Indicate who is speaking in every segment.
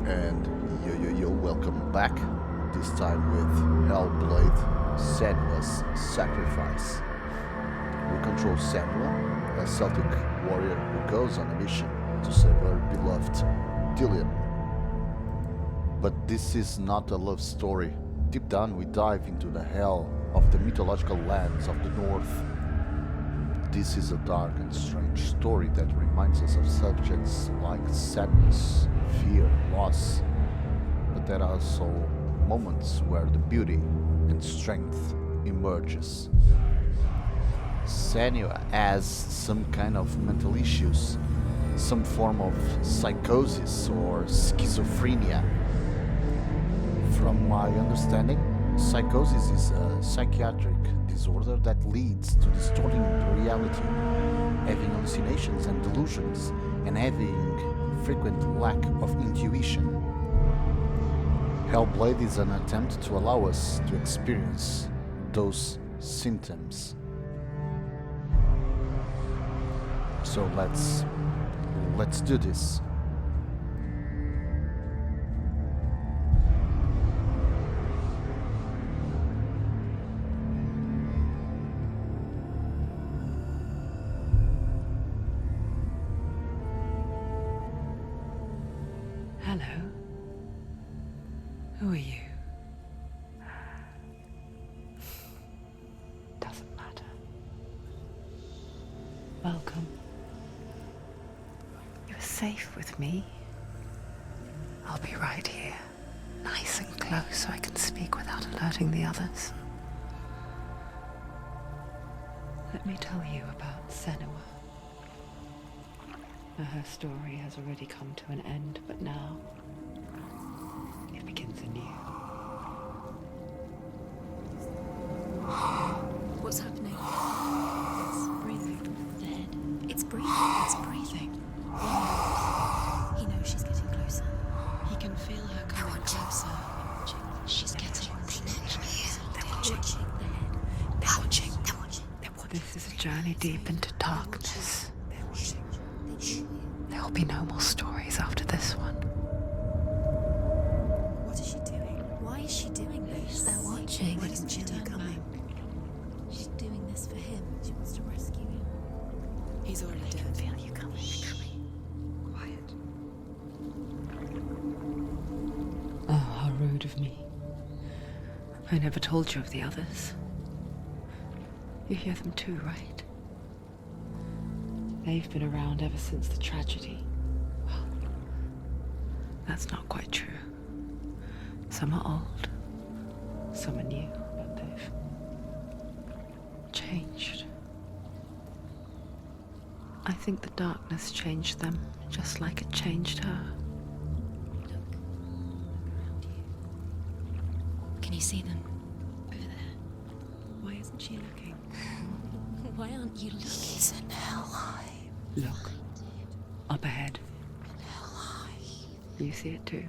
Speaker 1: And welcome back. This time with Hellblade Senua's Sacrifice. We control Senua, a Celtic warrior who goes on a mission to save her beloved Dillion. But this is not a love story. Deep down we dive into the hell of the mythological lands of the north. This is a dark and strange story that reminds us of subjects like sadness, fear, loss. But there are also moments where the beauty and strength emerges. Senua has some kind of mental issues, some form of psychosis or schizophrenia. From my understanding, psychosis is a psychiatric disorder that leads to distorting reality, having hallucinations and delusions, and having frequent lack of intuition. Hellblade is an attempt to allow us to experience those symptoms. So let's do this.
Speaker 2: Hello. Who are you? Doesn't matter. Welcome. You're safe with me. I'll be right here, nice and close so I can speak without alerting the others. Let me tell you about Senua. Her story has already come to an end, but now it begins anew.
Speaker 3: What's happening? It's breathing. Dead. It's breathing. It's breathing. He knows she's getting closer. He can feel her coming closer. She's getting closer. They're watching. They're watching. They're watching.
Speaker 2: This is a journey deep into darkness. There will be no more stories after this one.
Speaker 3: What is she doing? Why is she doing this? They're watching. Why doesn't she turn coming? She's doing this for him. She wants to rescue him. He's already dead. I can feel you coming. Quiet.
Speaker 2: Oh, how rude of me. I never told you of the others. You hear them too, right? They've been around ever since the tragedy. Well, that's not quite true. Some are old, some are new, but they've changed. I think the darkness changed them, just like it changed her.
Speaker 3: Look. Around you. Can you see them? Over there. Why isn't she looking? Why aren't you looking? He's in Helheim.
Speaker 2: Look, up ahead.
Speaker 3: In Helheim.
Speaker 2: You see it too?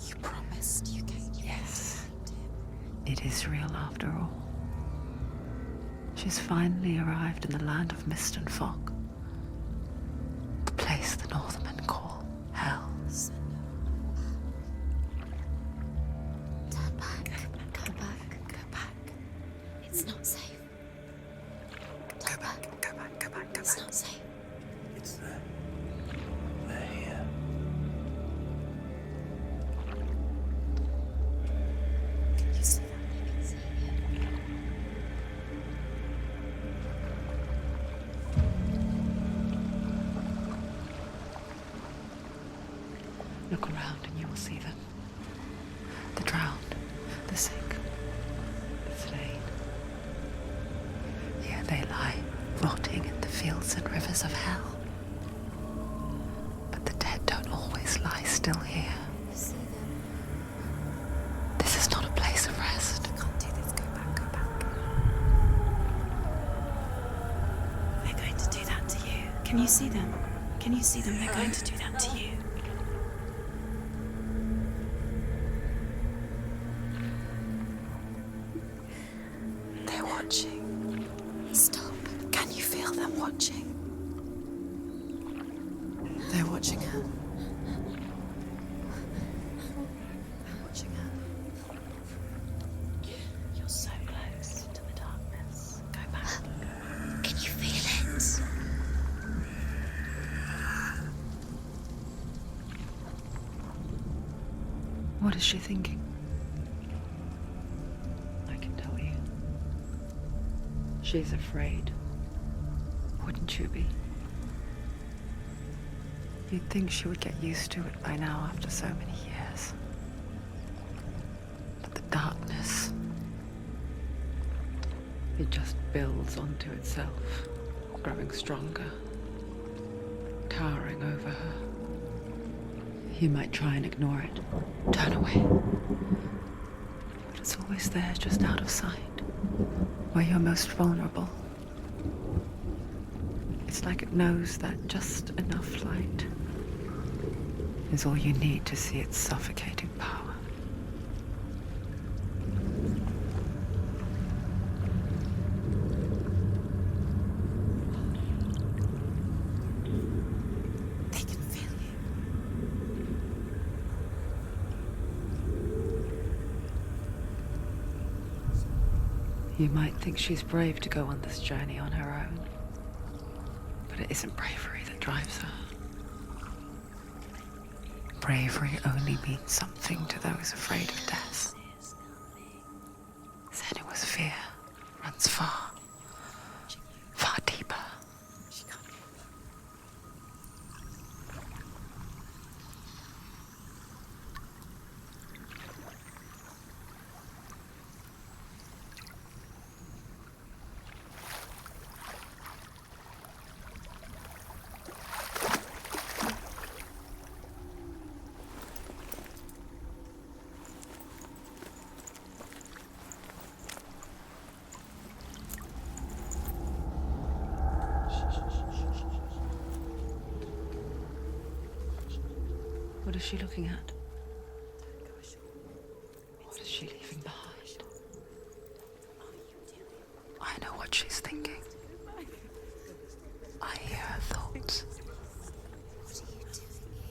Speaker 3: You promised you came.
Speaker 2: Yes. It is real after all. She's finally arrived in the land of mist and fog. The place the Northmen call Hell.
Speaker 3: Turn back. Go back. Go back. It's not safe. Turn back.
Speaker 4: Go back.
Speaker 3: It's not safe.
Speaker 4: It's there. They're here.
Speaker 3: Can you see that? I can see it.
Speaker 2: Look around and you will see them. The drowned, the sick, the slain. Here they lie, rotting in the fields and rivers of hell. But the dead don't always lie still here.
Speaker 3: You see them?
Speaker 2: This is not a place of rest.
Speaker 3: You can't do this. Go back. Go back. They're going to do that to you. Can you see them? Can you see them? They're going to do that to you. They're watching. Stop. Can you feel them watching? They're watching her.
Speaker 2: What is she thinking? I can tell you. She's afraid. Wouldn't you be? You'd think she would get used to it by now after so many years. But the darkness, it just builds onto itself, growing stronger, towering over her. You might try and ignore it, turn away. But it's always there, just out of sight, where you're most vulnerable. It's like it knows that just enough light is all you need to see its suffocating power.
Speaker 3: They can feel you.
Speaker 2: You might think she's brave to go on this journey on her own, but it isn't bravery that drives her. Bravery only means something to those afraid of death. Senua's fear runs far, far deeper. What is she looking at? What is she leaving behind? I know what she's thinking. I hear her thoughts.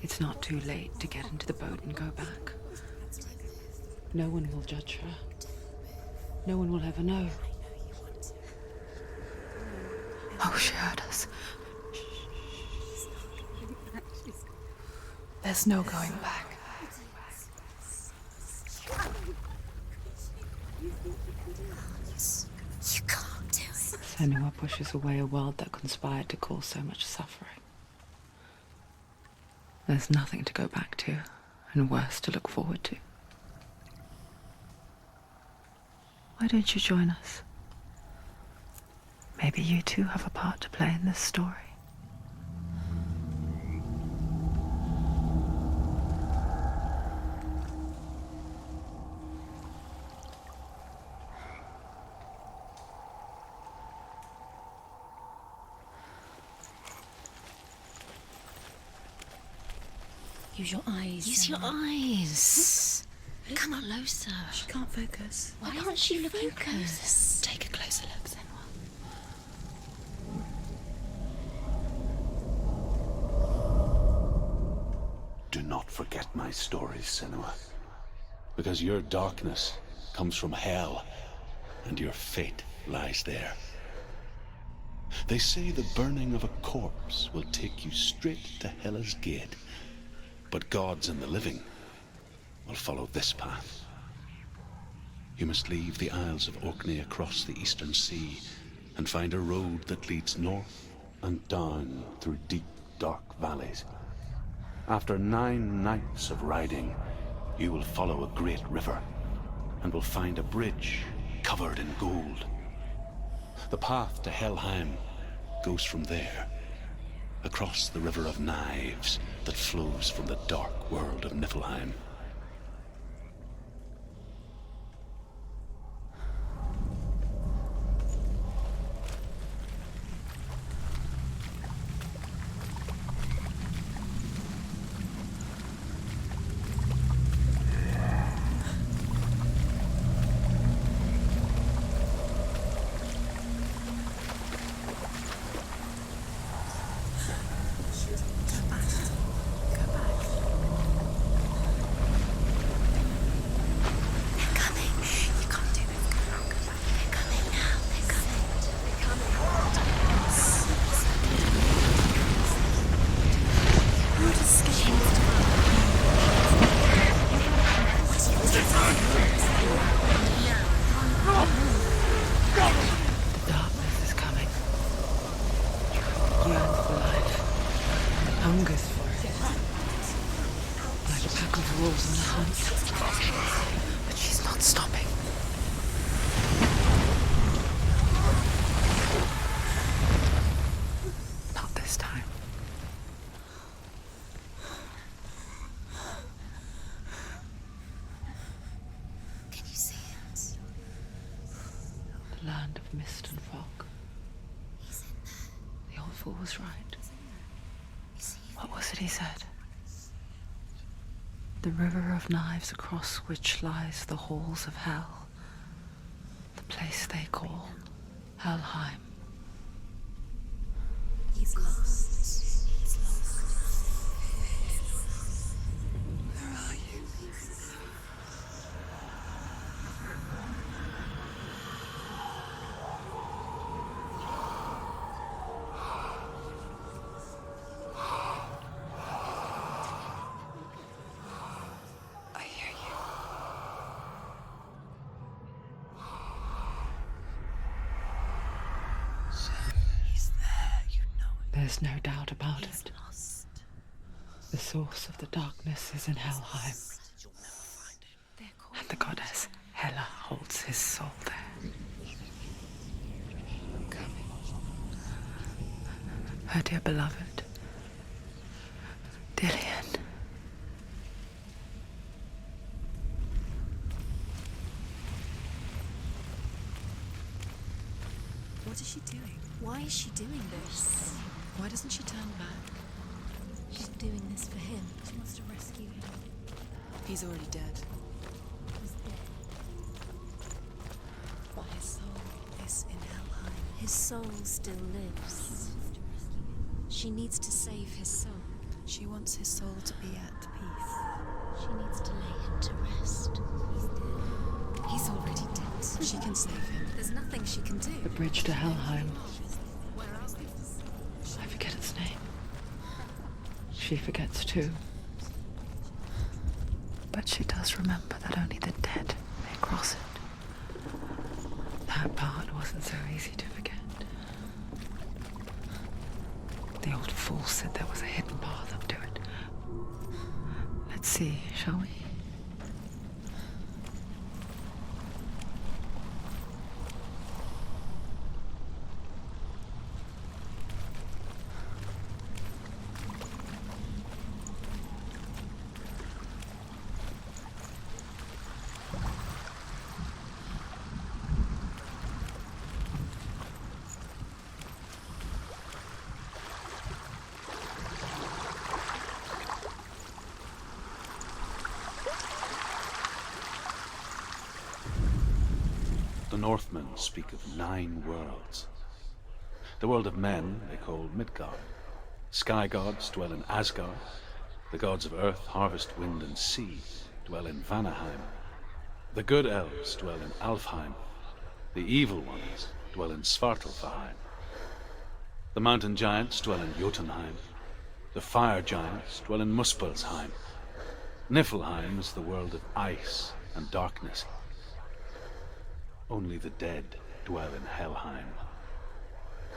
Speaker 2: It's not too late to get into the boat and go back. No one will judge her. No one will ever know. Oh, she heard us.
Speaker 5: There's no going back.
Speaker 3: You can't do it.
Speaker 2: Senua pushes away a world that conspired to cause so much suffering. There's nothing to go back to, and worse to look forward to. Why don't you join us? Maybe you too have a part to play in this story.
Speaker 3: Use your eyes.
Speaker 6: Use your eyes. Come closer.
Speaker 3: She can't focus.
Speaker 6: Why can't she focus?
Speaker 3: Take a closer look, Senua.
Speaker 4: Do not forget my stories, Senua. Because your darkness comes from hell, and your fate lies there. They say the burning of a corpse will take you straight to Hela's gate, but gods and the living will follow this path. You must leave the Isles of Orkney across the eastern sea and find a road that leads north and down through deep, dark valleys. After 9 nights of riding, you will follow a great river and will find a bridge covered in gold. The path to Helheim goes from there, across the river of knives that flows from the dark world of Niflheim.
Speaker 2: wolves on a hunt. But she's not stopping. Not this time.
Speaker 3: Can you see it?
Speaker 2: The land of mist and fog.
Speaker 3: He's in there.
Speaker 2: The old fool was right.
Speaker 3: You see it?
Speaker 2: What was it he said? The river of knives across which lies the halls of hell. The place they call Helheim.
Speaker 3: He's lost. He's lost.
Speaker 2: Where are you? I hear you.
Speaker 3: He's there, you know it.
Speaker 2: There's no doubt about
Speaker 3: He's
Speaker 2: it.
Speaker 3: lost.
Speaker 2: The source of the darkness is in Helheim,
Speaker 3: You'll never find him. They're called
Speaker 2: and the goddess Hela holds his soul there. Her dear beloved, Dillion.
Speaker 3: What is she doing? Why is she doing this? Why doesn't she turn back? She's doing this for him. She wants to rescue him. He's already dead. He's dead. But his soul is in Helheim. His soul still lives. She needs to save his soul. She wants his soul to be at peace. She needs to lay him to rest. He's dead. He's already dead. She can save him. There's nothing she can do.
Speaker 2: The bridge to Helheim.
Speaker 3: Where are we?
Speaker 2: I forget its name. She forgets too. But she does remember that only the dead may cross it. That part wasn't so easy to forget. The old fool said there was a hidden path up to it. Let's see, shall we?
Speaker 4: The Northmen speak of 9 worlds. The world of men they call Midgard. Sky gods dwell in Asgard. The gods of earth, harvest, wind, and sea dwell in Vanaheim. The good elves dwell in Alfheim. The evil ones dwell in Svartalfheim. The mountain giants dwell in Jotunheim. The fire giants dwell in Muspelheim. Niflheim is the world of ice and darkness. Only the dead dwell in Helheim,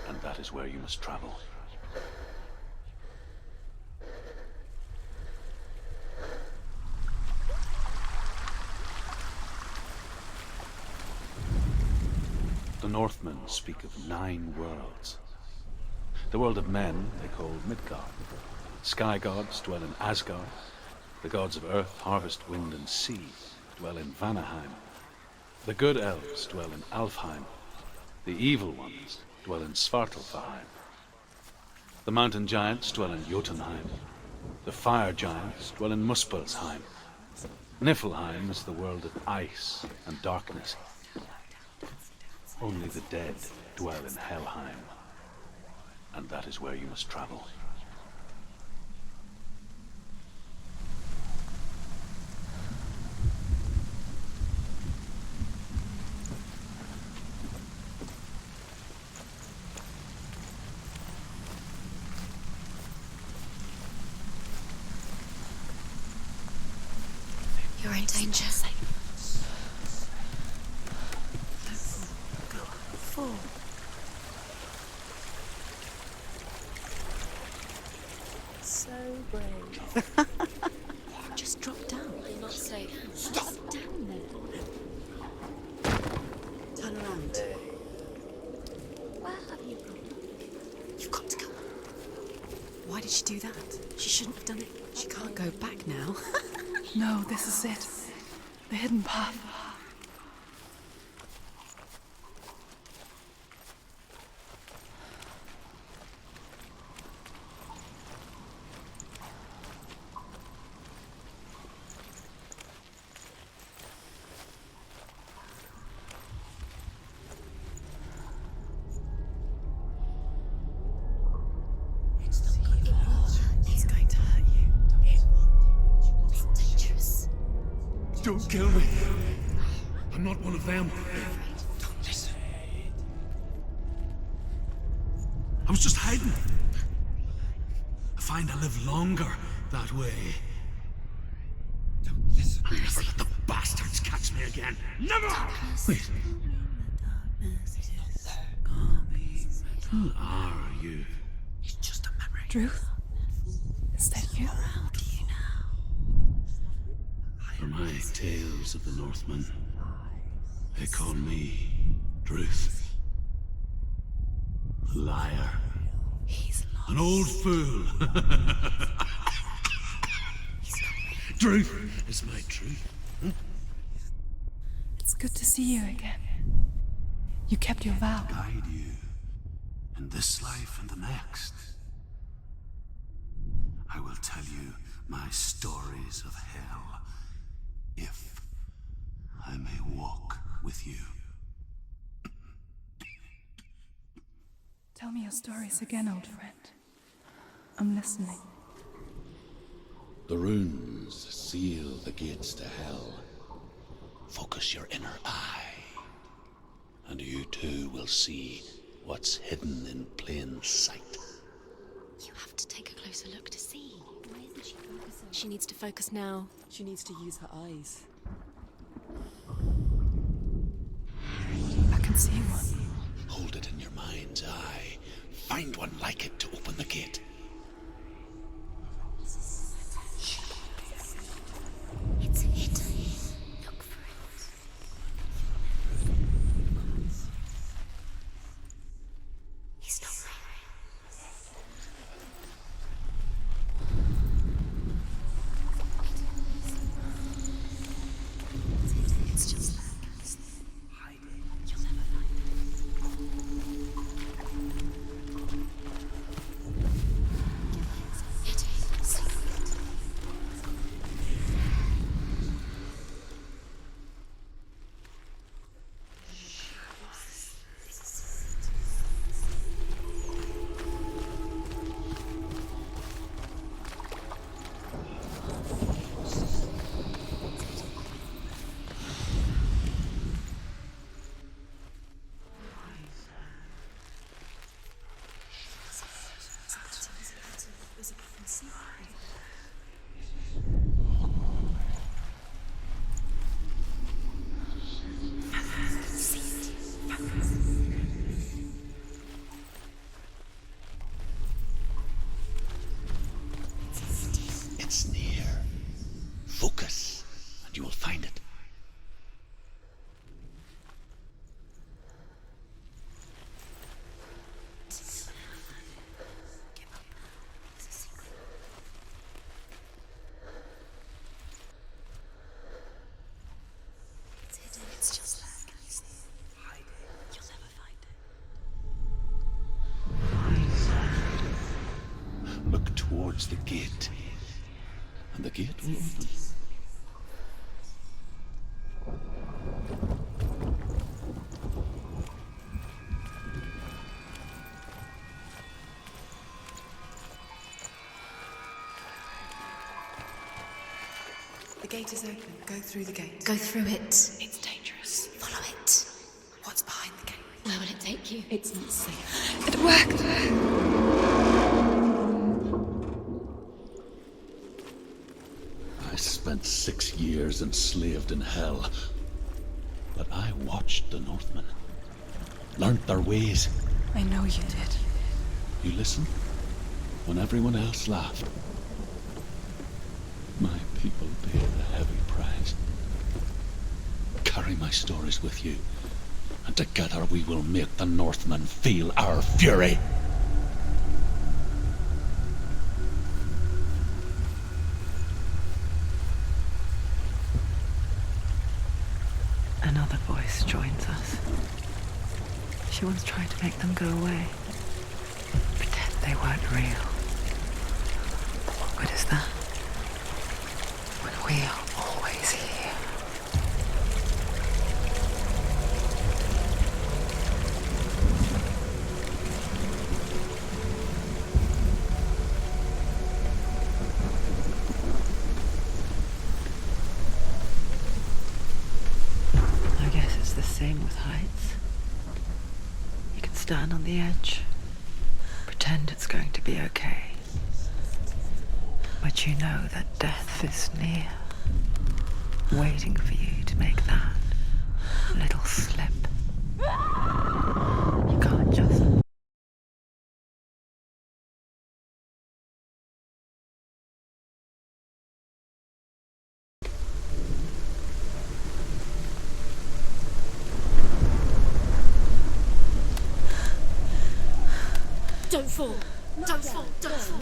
Speaker 4: and that is where you must travel. The Northmen speak of 9 worlds. The world of men they call Midgard. Sky gods dwell in Asgard. The gods of earth, harvest, wind, and sea dwell in Vanaheim. The good elves dwell in Alfheim. The evil ones dwell in Svartalfheim. The mountain giants dwell in Jotunheim. The fire giants dwell in Muspelheim. Niflheim is the world of ice and darkness. Only the dead dwell in Helheim, and that is where you must travel.
Speaker 3: You're in danger. Go. Fall. So brave. Just drop down. Down there.
Speaker 5: Turn around.
Speaker 3: Where have you gone?
Speaker 5: You've got to go. Why did she do that? She shouldn't have done it. She can't go back now.
Speaker 2: No, this is it. The hidden path.
Speaker 5: It's going to hurt you.
Speaker 3: It's dangerous.
Speaker 4: Don't kill me. I'm not one of them.
Speaker 5: Don't listen.
Speaker 4: I was just hiding. I find I live longer that way.
Speaker 5: Don't listen.
Speaker 4: I'll never let the bastards catch me again. Never! Wait. Who are you?
Speaker 5: It's just a memory.
Speaker 2: Druth? Is that you?
Speaker 4: For my tales of the Northmen, they call me Druth. A liar.
Speaker 5: He's lost.
Speaker 4: An old fool. Druth is my truth.
Speaker 2: It's good to see you again. You kept your vow.
Speaker 4: Guide you in this life and the next. I will tell you my stories of hell, if I may walk with you.
Speaker 2: Tell me your stories again, old friend. I'm listening.
Speaker 4: The runes seal the gates to hell. Focus your inner eye, and you too will see what's hidden in plain sight.
Speaker 3: You have to take a closer look to see. Why isn't she focusing?
Speaker 5: She needs to focus now. She needs to use her eyes.
Speaker 2: I can see one.
Speaker 4: Hold it in your mind's eye. Find one like it to open the gate.
Speaker 3: It's hidden. Look for it. He's not there. It's just like you'll never find it. It is secret.
Speaker 4: It's near. Focus, and you will find it.
Speaker 3: It's hidden. It's just like you'll never find it.
Speaker 4: Look towards the gate, and the gate will open.
Speaker 5: The gate is open. Go through the gate.
Speaker 3: Go through it.
Speaker 5: It's dangerous.
Speaker 3: Follow it.
Speaker 5: What's behind the gate?
Speaker 3: Where will it take you?
Speaker 5: It's not safe.
Speaker 2: It worked!
Speaker 4: I spent 6 years enslaved in hell, but I watched the Northmen, learnt their ways.
Speaker 2: I know you did.
Speaker 4: You listened when everyone else laughed. My people paid a heavy price. stories with you, and together we will make the Northmen feel our fury.
Speaker 2: Another voice joins us. She once tried to make them go away. Pretend they weren't real. But what good is that? When we are always here. I guess it's the same with heights. You can stand on the edge, pretend it's going to be okay. But you know that death is near, waiting for you to make that little slip. You can't just...
Speaker 3: Don't fall! Don't fall! Don't fall!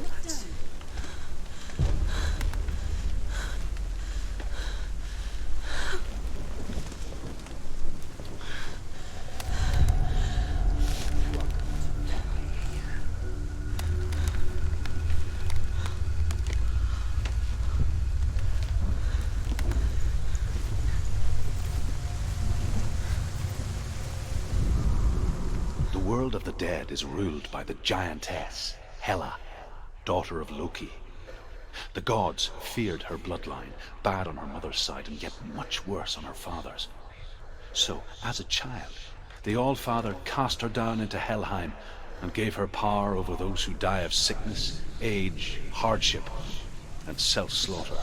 Speaker 4: The world of the dead is ruled by the giantess, Hela, daughter of Loki. The gods feared her bloodline, bad on her mother's side and yet much worse on her father's. So, as a child, the All-Father cast her down into Helheim and gave her power over those who die of sickness, age, hardship, and self-slaughter.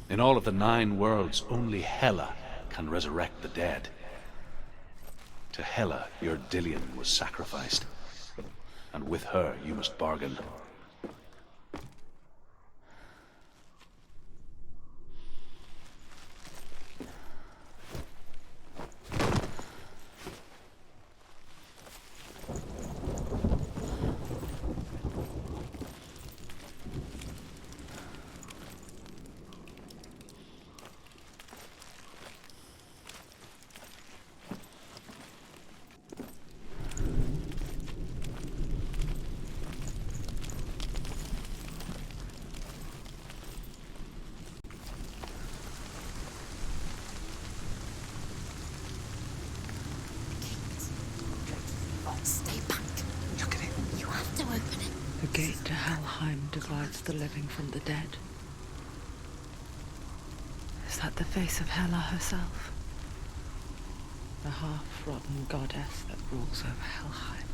Speaker 4: In all of the 9 worlds, only Hela can resurrect the dead. To Hela, your Dillion was sacrificed, and with her you must bargain.
Speaker 3: Stay back. Look at it. You have to open it.
Speaker 2: The gate to Helheim divides the living from the dead. Is that the face of Hela herself? The half-rotten goddess that rules over Helheim.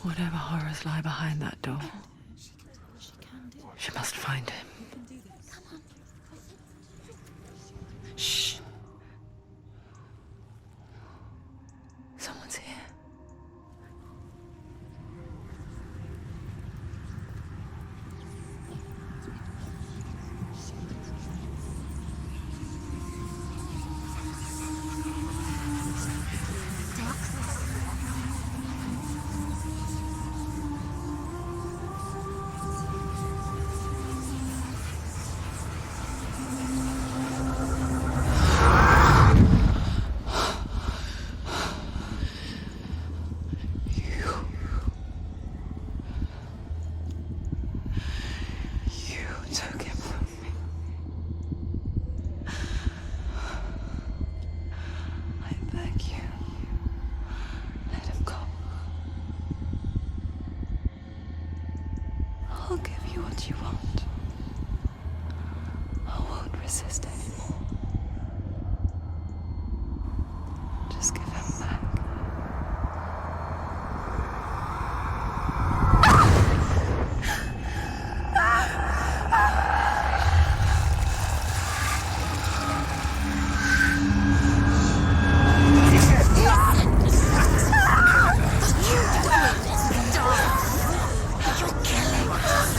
Speaker 2: Whatever horrors lie behind that door, she must find him. Shh. Someone's here. Took him from me. I beg you, let him go. I'll give you what you want. I won't resist anymore. Just give him back.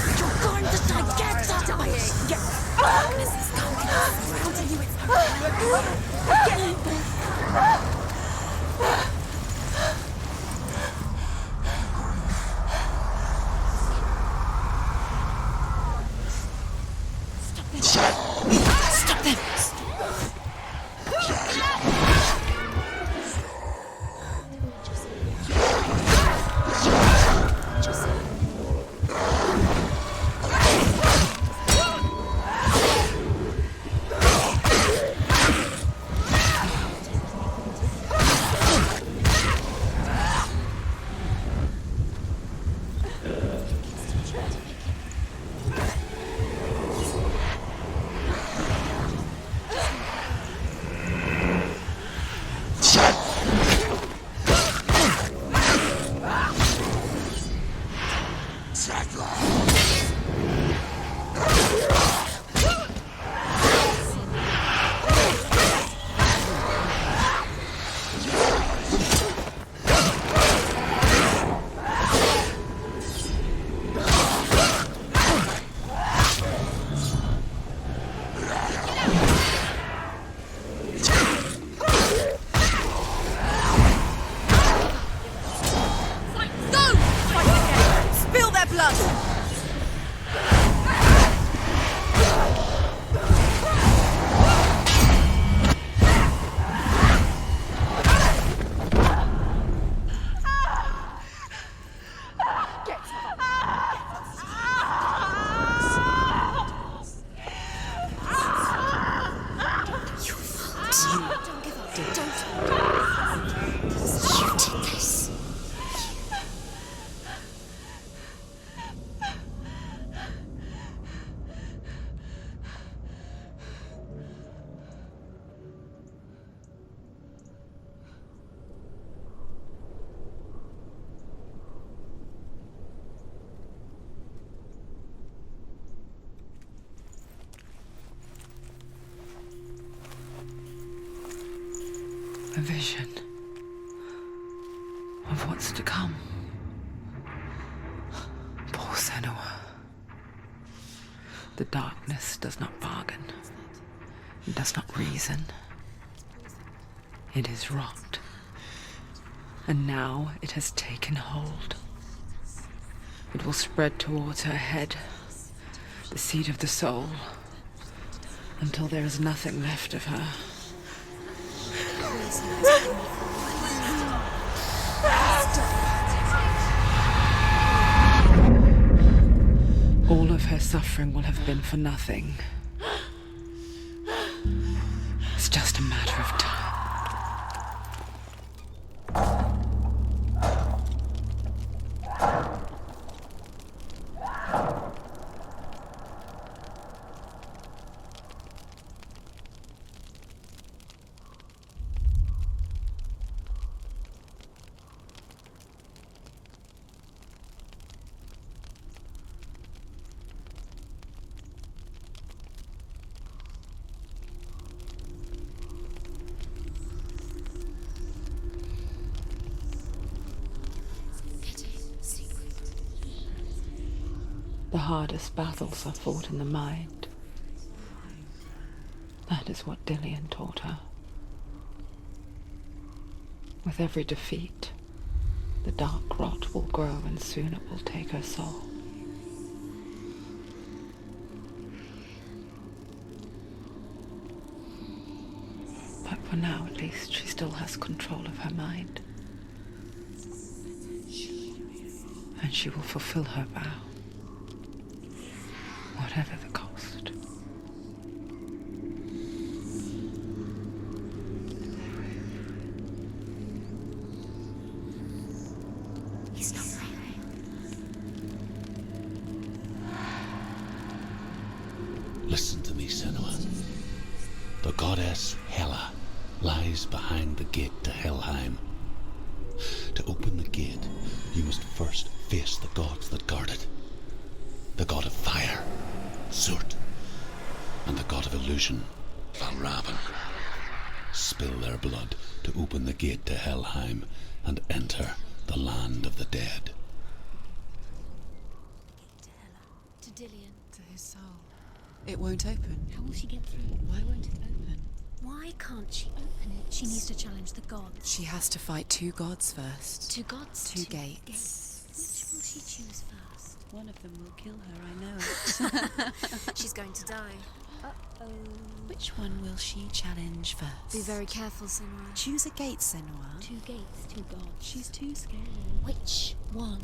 Speaker 3: You're going to die. Get dying. Darkness is coming. Surrounding
Speaker 5: Stop them! A vision of what's to come. Poor Senua. The darkness does not bargain. It does not reason. It is rot. And now it has taken hold. It will spread towards her head, the seat of the soul, until there is nothing left of her. All of her suffering will have been for nothing. It's just a matter of time. The hardest battles are fought in the mind. That is what Dillion taught her. With every defeat, the dark rot will grow and soon it will take her soul. But for now, at least, she still has control of her mind. And she will fulfill her vow. Whatever the cost.
Speaker 6: He's not right.
Speaker 4: Listen to me, Senua. The goddess Hela lies behind the gate to Helheim. To open the gate, you must first face the gods that guard it. The god of fire, Surt, and the god of illusion, Valravan. Spill their blood to open the gate to Helheim and enter the land of the dead.
Speaker 3: To Dillion.
Speaker 5: To his soul. It won't open.
Speaker 3: How will she get through?
Speaker 5: Why won't it open?
Speaker 3: Why can't she open it? She needs to challenge the gods.
Speaker 7: She has to fight 2 gods first.
Speaker 3: 2 gods?
Speaker 7: 2 gates.
Speaker 3: Which will she choose first?
Speaker 2: One of them will kill her, I know it.
Speaker 3: She's going to die. Uh-oh.
Speaker 7: Which one will she challenge first?
Speaker 3: Be very careful, Senua.
Speaker 7: Choose a gate, Senua.
Speaker 3: 2 gates, 2 gods.
Speaker 2: She's too scared.
Speaker 3: Which one?